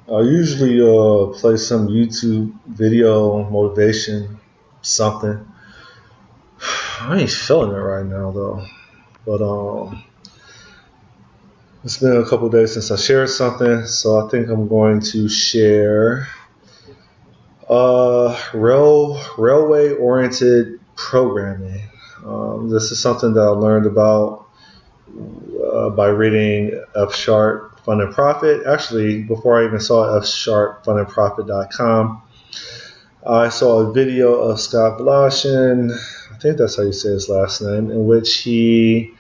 I usually play some YouTube video motivation, something. I ain't feeling it right now though. But it's been a couple days since I shared something, so I think I'm going to share railway oriented programming. This is something that I learned about by reading F Sharp Fun and Profit. Actually, before I even saw F Sharp Fun and Profit.com, I saw a video of Scott Blashin, I think that's how you say his last name, in which he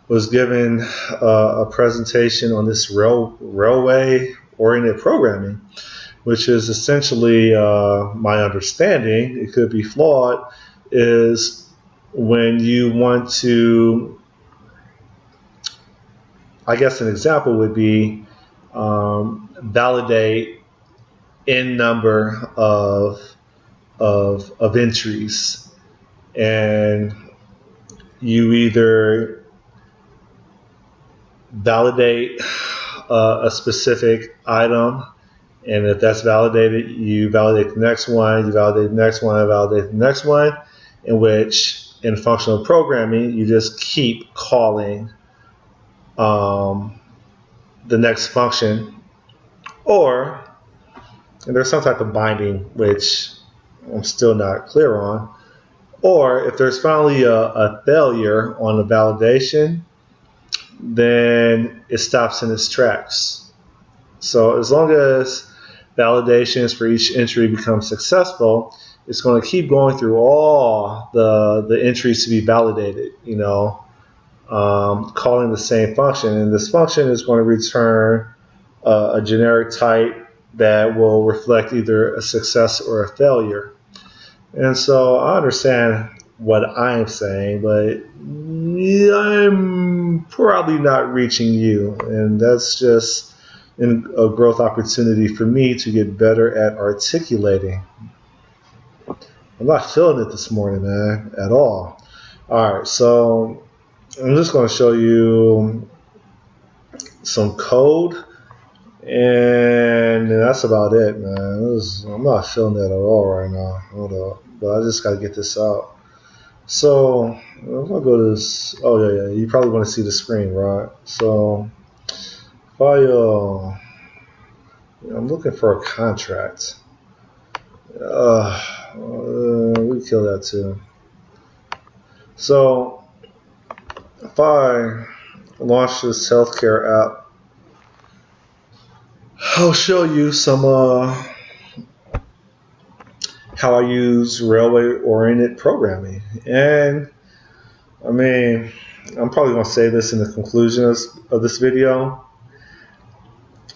was given a presentation on this railway oriented programming, which is essentially my understanding, it could be flawed, is when you want to, I guess an example would be validate n number of entries, and you either validate a specific item, and if that's validated, you validate the next one, you validate the next one, validate the next one, in which in functional programming, you just keep calling um, the next function, or and there's some type of binding, which I'm still not clear on, or if there's finally a failure on the validation, then it stops in its tracks. So as long as validations for each entry become successful, it's going to keep going through all the entries to be validated, calling the same function. And this function is going to return a generic type that will reflect either a success or a failure. And so I understand what I'm saying, but I'm probably not reaching you. And that's just a growth opportunity for me to get better at articulating. I'm not feeling it this morning, man, at all. All right, so I'm just going to show you some code, and that's about it, man. I'm not feeling that at all right now. Hold up, but I just got to get this out. So if I go to this, oh yeah, you probably want to see the screen, right? So if I'm looking for a contract. We kill that too. So if I launch this healthcare app, I'll show you some how I use railway-oriented programming. And I mean, I'm probably going to say this in the conclusion of this video.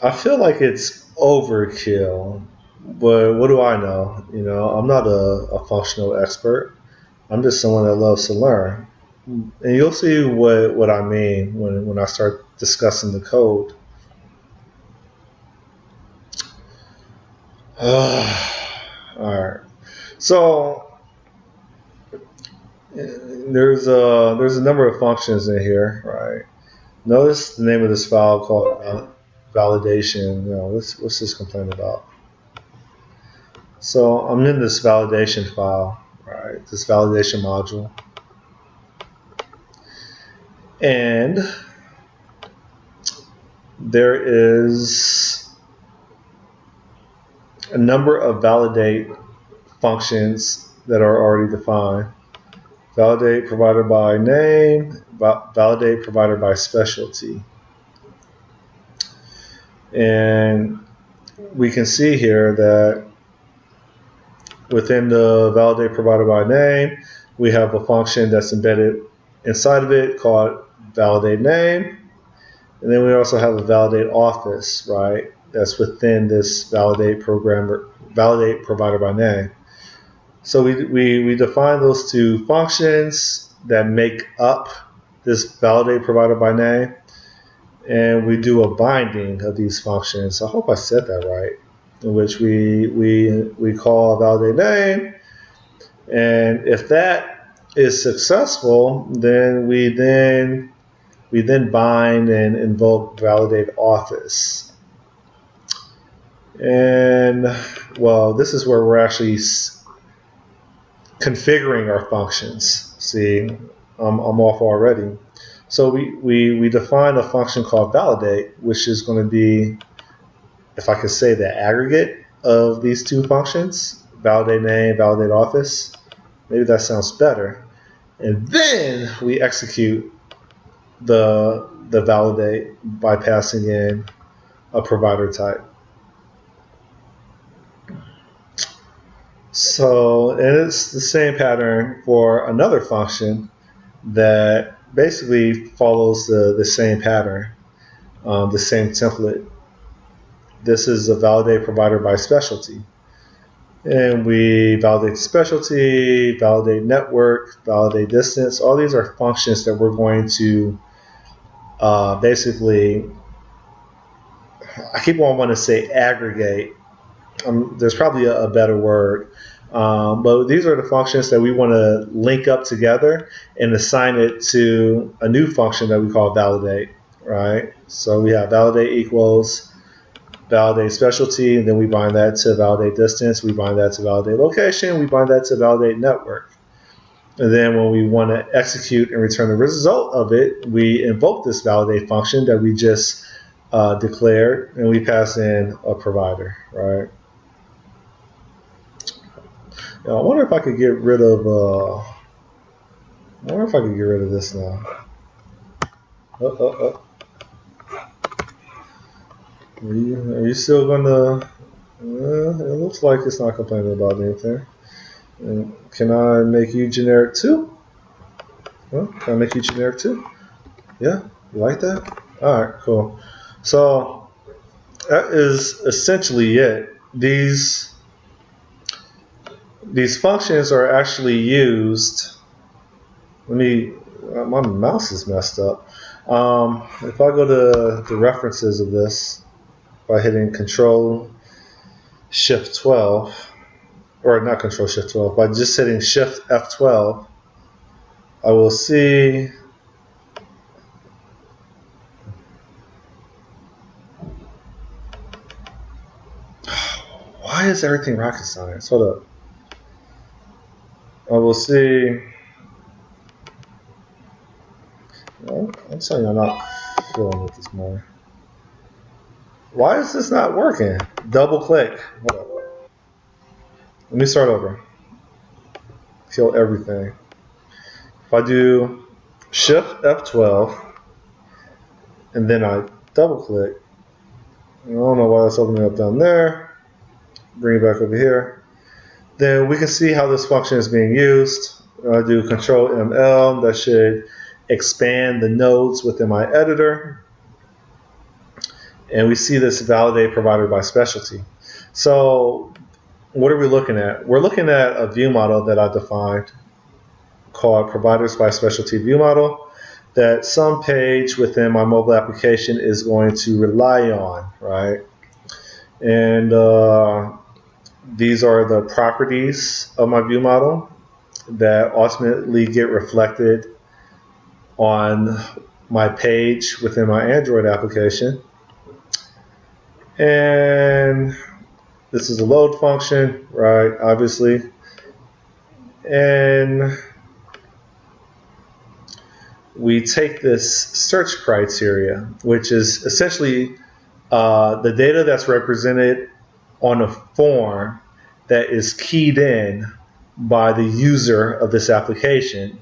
I feel like it's overkill, but what do I know? I'm not a functional expert. I'm just someone that loves to learn. And you'll see what I mean when I start discussing the code. All right. So there's a number of functions in here, right? Notice the name of this file called validation. What's this complaint about? So I'm in this validation file, right? This validation module, and there is a number of validate functions that are already defined. Validate provider by name, validate provider by specialty. And we can see here that within the validate provider by name, we have a function that's embedded inside of it called validate name. And then we also have a validate office, right? That's within this validate provider by name. So we define those two functions that make up this validate provider by name, and we do a binding of these functions. I hope I said that right. In which we call validate name, and if that is successful, then we bind and invoke validate office. And well, this is where we're actually configuring our functions. See, I'm off already. So we define a function called validate, which is going to be, if I could say, the aggregate of these two functions, validate name, validate office. Maybe that sounds better. And then we execute the validate by passing in a provider type. So, and it's the same pattern for another function that basically follows the same pattern, the same template. This is a validate provider by specialty. And we validate specialty, validate network, validate distance. All these are functions that we're going to basically, I keep on wanting to say aggregate. There's probably a better word. But these are the functions that we want to link up together and assign it to a new function that we call validate, right? So we have validate equals validate specialty, and then we bind that to validate distance, we bind that to validate location, we bind that to validate network. And then when we want to execute and return the result of it, we invoke this validate function that we just declared, and we pass in a provider, right? Now, I wonder if I could get rid of this now. Are you still gonna? It looks like it's not complaining about anything. And can I make you generic too? Well, can I make you generic too? Yeah, you like that? All right, cool. So that is essentially it. These functions are actually used. My mouse is messed up. If I go to the references of this by hitting Control Shift 12, or not Control Shift 12, by just hitting Shift F12, I will see why is everything rocket science? Hold up. I will see. Well, I'm telling you, I'm not feeling it this morning. Why is this not working? Double click. Hold up. Let me start over. Kill everything. If I do Shift F12 and then I double click, I don't know why that's opening up down there. Bring it back over here. Then we can see how this function is being used. I do Control ML. That should expand the nodes within my editor. And we see this validate provider by specialty. So what are we looking at? We're looking at a view model that I defined called providers by specialty view model that some page within my mobile application is going to rely on, right? And these are the properties of my view model that ultimately get reflected on my page within my Android application. And this is a load function, right? Obviously. And we take this search criteria, which is essentially the data that's represented on a form that is keyed in by the user of this application.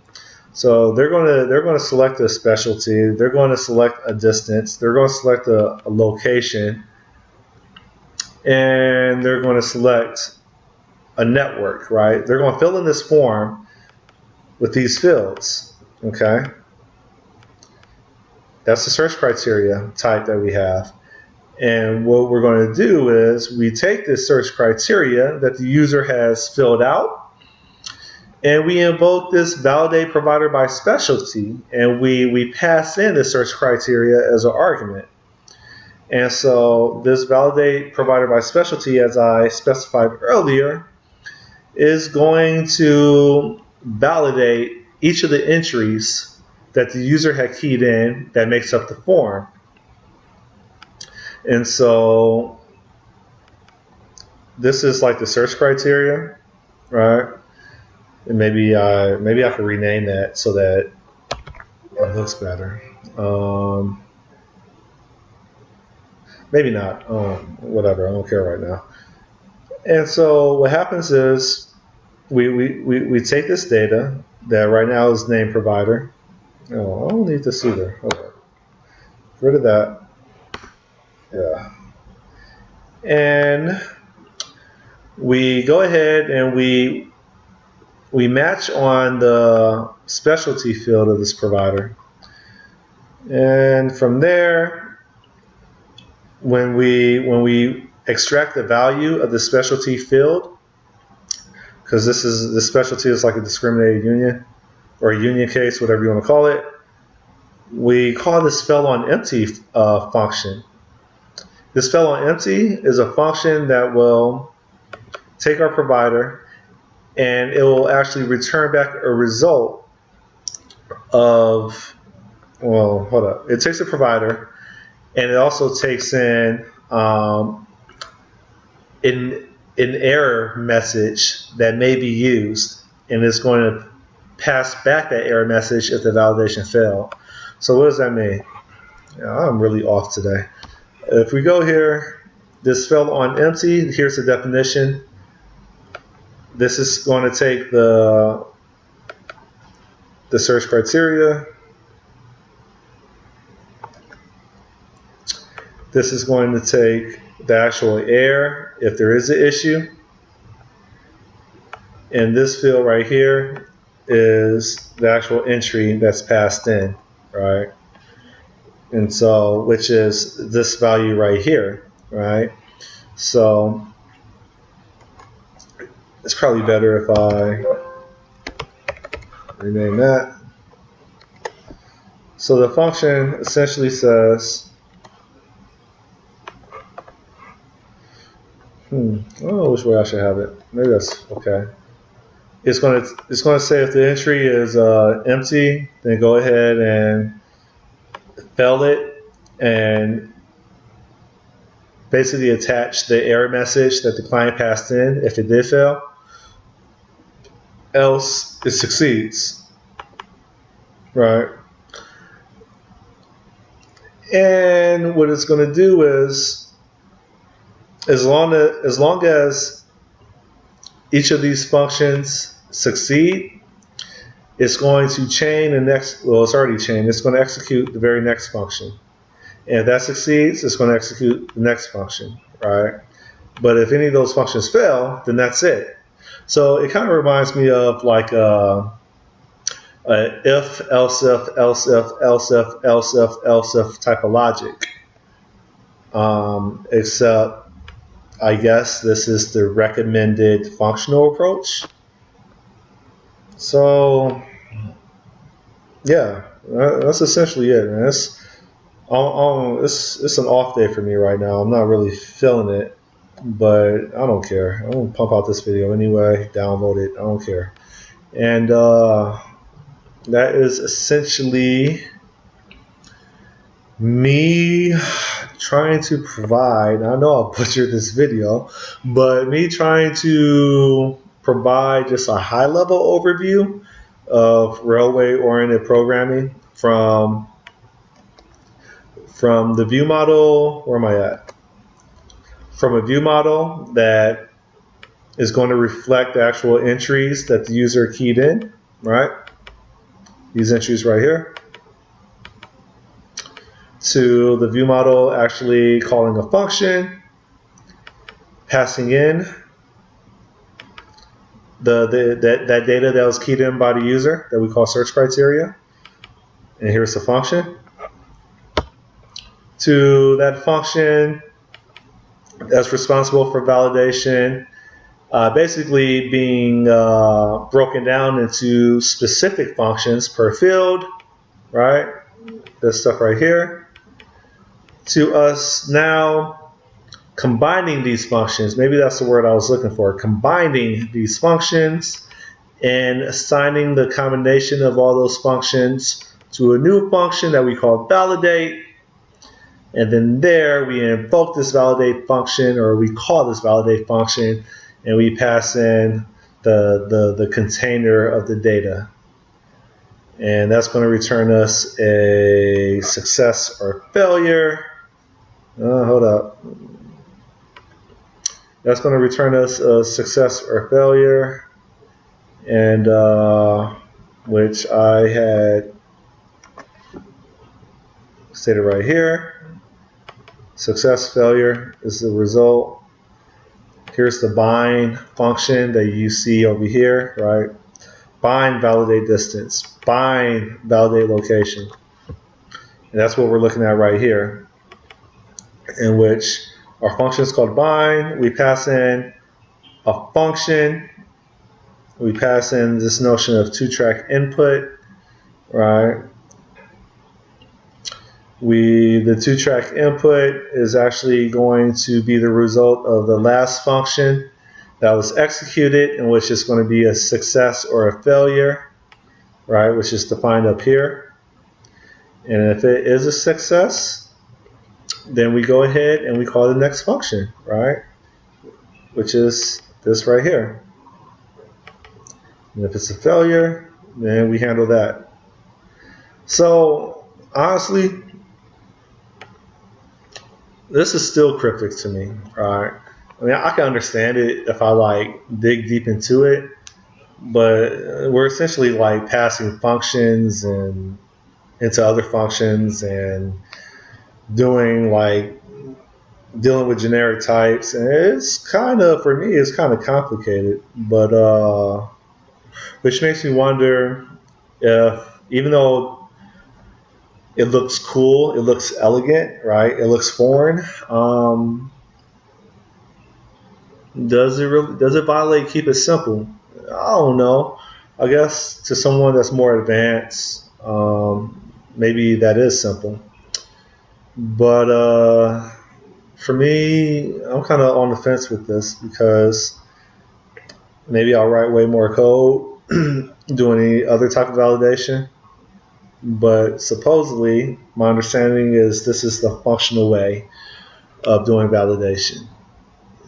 So they're going to select a specialty, they're going to select a distance, they're going to select a location, and they're going to select a network, right? They're going to fill in this form with these fields, okay? That's the search criteria type that we have. And what we're going to do is we take this search criteria that the user has filled out, and we invoke this validate provider by specialty, and we pass in the search criteria as an argument. And so this validate provider by specialty, as I specified earlier, is going to validate each of the entries that the user had keyed in that makes up the form. And so this is like the search criteria, right? And maybe I could rename that so that it looks better. Maybe not. Whatever. I don't care right now. And so what happens is we take this data that right now is name provider. Oh, I don't need this either. Okay. Get rid of that. Yeah. And we go ahead and we match on the specialty field of this provider. And from there, when we extract the value of the specialty field, because the specialty is like a discriminated union or a union case, whatever you want to call it, we call this fell on empty function. This fell on empty is a function that will take our provider and it will actually return back a result of, well, hold up. It takes a provider and it also takes in an error message that may be used, and it's going to pass back that error message if the validation failed. So what does that mean? Yeah, I'm really off today. If we go here, this fell on empty, here's the definition. This is going to take the search criteria. This is going to take the actual error if there is an issue. And this field right here is the actual entry that's passed in, right? And so, which is this value right here, right? So it's probably better if I rename that. So the function essentially says, I don't know which way I should have it. Maybe that's okay. It's going to say if the entry is empty, then go ahead and fail it and basically attach the error message that the client passed in if it did fail. Else it succeeds, right? And what it's going to do is, as long as each of these functions succeed, it's going to chain the next, well, it's already chained, it's going to execute the very next function. And if that succeeds, it's going to execute the next function, right? But if any of those functions fail, then that's it. So it kind of reminds me of like if, else if, else if, else if, else if, else if type of logic. Except I guess this is the recommended functional approach. So yeah, that's essentially it, man. It's an off day for me right now. I'm not really feeling it, but I don't care. I'm gonna pump out this video anyway, download it. I don't care. And that is essentially me trying to provide, I know I'll butcher this video, but me trying to provide just a high level overview of railway oriented programming from the view model. Where am I at? From a view model that is going to reflect the actual entries that the user keyed in, right? These entries right here. To the view model actually calling a function, passing in that data that was keyed in by the user that we call search criteria. And here's the function. To that function that's responsible for validation, basically being broken down into specific functions per field, right? This stuff right here. To us now combining these functions, maybe that's the word I was looking for, combining these functions and assigning the combination of all those functions to a new function that we call validate. And then there we invoke this validate function, or we call this validate function, and we pass in the container of the data. And that's going to return us a success or failure. Hold up. That's going to return us a success or failure, and which I had stated right here. Success, failure is the result. Here's the bind function that you see over here, right? Bind, validate distance. Bind, validate location. And that's what we're looking at right here, in which our function is called bind. We pass in a function. We pass in this notion of two-track input, right? The two-track input is actually going to be the result of the last function that was executed, in which is going to be a success or a failure, right, which is defined up here. And if it is a success, then we go ahead and we call the next function, right, which is this right here. And if it's a failure, then we handle that. So honestly, this is still cryptic to me, right? I mean, I can understand it if I like dig deep into it, but we're essentially like passing functions and into other functions and doing like dealing with generic types, and it's kind of, for me, it's kind of complicated, but which makes me wonder if, even though it looks cool, it looks elegant, right? It looks foreign. Does it violate keep it simple? I don't know. I guess to someone that's more advanced, maybe that is simple. But for me, I'm kind of on the fence with this, because maybe I'll write way more code, do any other type of validation. But supposedly, my understanding is this is the functional way of doing validation.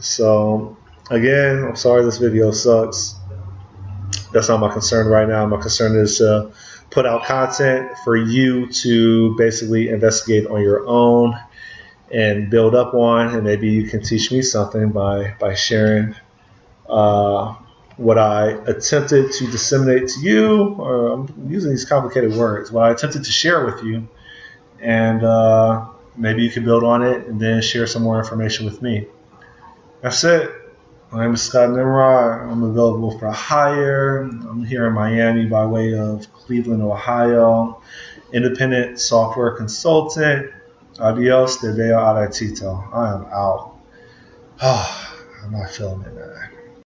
So again, I'm sorry this video sucks. That's not my concern right now. My concern is to put out content for you to basically investigate on your own and build up on, and maybe you can teach me something by sharing what I attempted to disseminate to you, or I'm using these complicated words, what I attempted to share with you, and maybe you can build on it and then share some more information with me. That's it. My name is Scott Nimrod. I'm available for hire. I'm here in Miami by way of Cleveland, Ohio. Independent software consultant. Adios, te veo a ratito. I am out. I'm not feeling it, man.